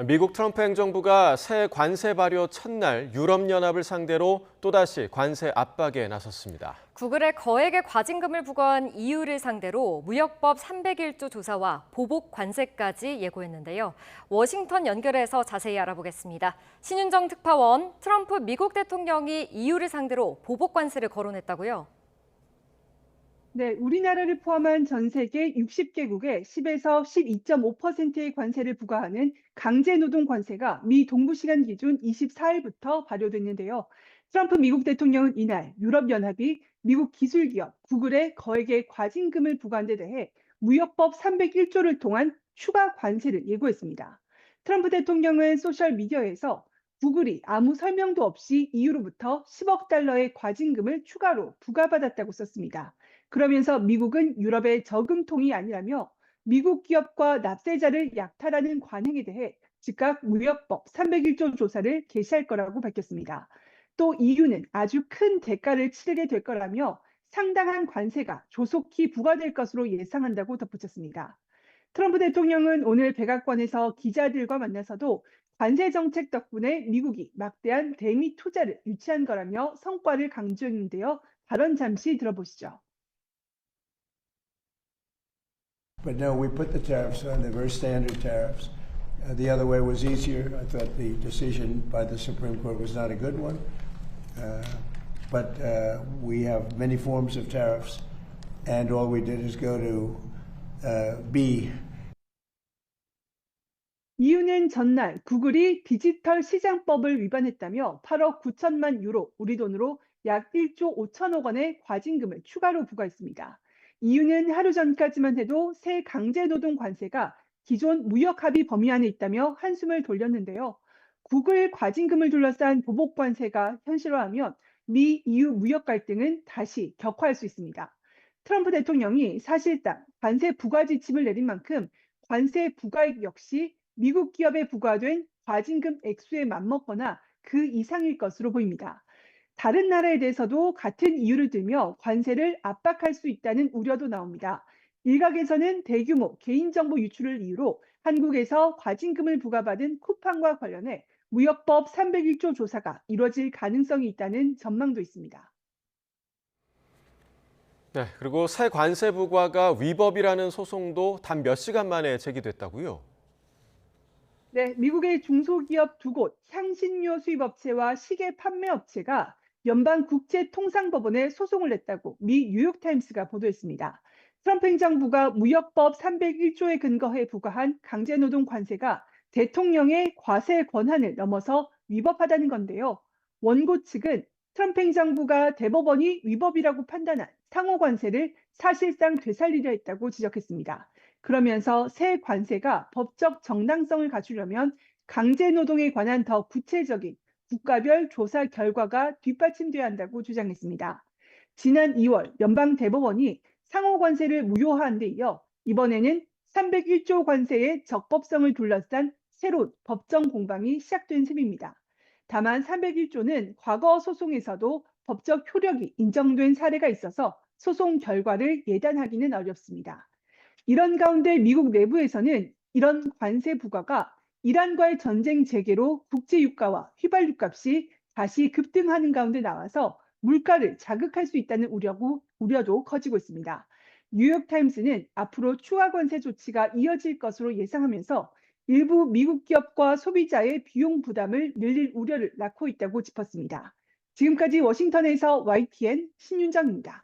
미국 트럼프 행정부가 새 관세 발효 첫날 유럽연합을 상대로 또다시 관세 압박에 나섰습니다. 구글에 거액의 과징금을 부과한 EU를 상대로 무역법 301조 조사와 보복 관세까지 예고했는데요. 워싱턴 연결해서 자세히 알아보겠습니다. 신윤정 특파원, 트럼프 미국 대통령이 EU를 상대로 보복 관세를 거론했다고요? 네, 우리나라를 포함한 전 세계 60개국에 10에서 12.5%의 관세를 부과하는 강제노동 관세가 미 동부 시간 기준 24일부터 발효됐는데요. 트럼프 미국 대통령은 이날 유럽연합이 미국 기술기업 구글에 거액의 과징금을 부과한 데 대해 무역법 301조를 통한 추가 관세를 예고했습니다. 트럼프 대통령은 소셜미디어에서 구글이 아무 설명도 없이 EU로부터 10억 달러의 과징금을 추가로 부과받았다고 썼습니다. 그러면서 미국은 유럽의 저금통이 아니라며 미국 기업과 납세자를 약탈하는 관행에 대해 즉각 무역법 301조 조사를 개시할 거라고 밝혔습니다. 또 EU는 아주 큰 대가를 치르게 될 거라며 상당한 관세가 조속히 부과될 것으로 예상한다고 덧붙였습니다. 트럼프 대통령은 오늘 백악관에서 기자들과 만나서도 관세 정책 덕분에 미국이 막대한 대미 투자를 유치한 거라며 성과를 강조했는데요. 발언 잠시 들어보시죠. But no, we put the tariffs on, the very standard tariffs. The other way was easier. I thought the decision by the Supreme Court was not a good one. But we have many forms of tariffs, and all we did is go to B. EU는 전날 구글이 디지털 시장법을 위반했다며 8억 9천만 유로, 우리 돈으로 약 1조 5천억 원의 과징금을 추가로 부과했습니다. EU는 하루 전까지만 해도 새 강제노동 관세가 기존 무역합의 범위 안에 있다며 한숨을 돌렸는데요. 구글 과징금을 둘러싼 보복 관세가 현실화하면 미 EU 무역 갈등은 다시 격화할 수 있습니다. 트럼프 대통령이 사실상 관세 부과 지침을 내린 만큼 관세 부과액 역시 미국 기업에 부과된 과징금 액수에 맞먹거나 그 이상일 것으로 보입니다. 다른 나라에 대해서도 같은 이유를 들며 관세를 압박할 수 있다는 우려도 나옵니다. 일각에서는 대규모 개인정보 유출을 이유로 한국에서 과징금을 부과받은 쿠팡과 관련해 무역법 301조 조사가 이뤄질 가능성이 있다는 전망도 있습니다. 네, 그리고 새 관세 부과가 위법이라는 소송도 단 몇 시간 만에 제기됐다고요? 네, 미국의 중소기업 두 곳 향신료 수입업체와 시계 판매업체가 연방국제통상법원에 소송을 냈다고 미 뉴욕타임스가 보도했습니다. 트럼프 행정부가 무역법 301조에 근거해 부과한 강제노동 관세가 대통령의 과세 권한을 넘어서 위법하다는 건데요. 원고 측은 트럼프 행정부가 대법원이 위법이라고 판단한 상호 관세를 사실상 되살리려 했다고 지적했습니다. 그러면서 새 관세가 법적 정당성을 갖추려면 강제노동에 관한 더 구체적인 국가별 조사 결과가 뒷받침돼야 한다고 주장했습니다. 지난 2월 연방대법원이 상호 관세를 무효화한 데 이어 이번에는 301조 관세의 적법성을 둘러싼 새로운 법정 공방이 시작된 셈입니다. 다만 301조는 과거 소송에서도 법적 효력이 인정된 사례가 있어서 소송 결과를 예단하기는 어렵습니다. 이런 가운데 미국 내부에서는 이런 관세 부과가 이란과의 전쟁 재개로 국제 유가와 휘발유 값이 다시 급등하는 가운데 나와서 물가를 자극할 수 있다는 우려도 커지고 있습니다. 뉴욕타임스는 앞으로 추가 관세 조치가 이어질 것으로 예상하면서 일부 미국 기업과 소비자의 비용 부담을 늘릴 우려를 낳고 있다고 짚었습니다. 지금까지 워싱턴에서 YTN 신윤정입니다.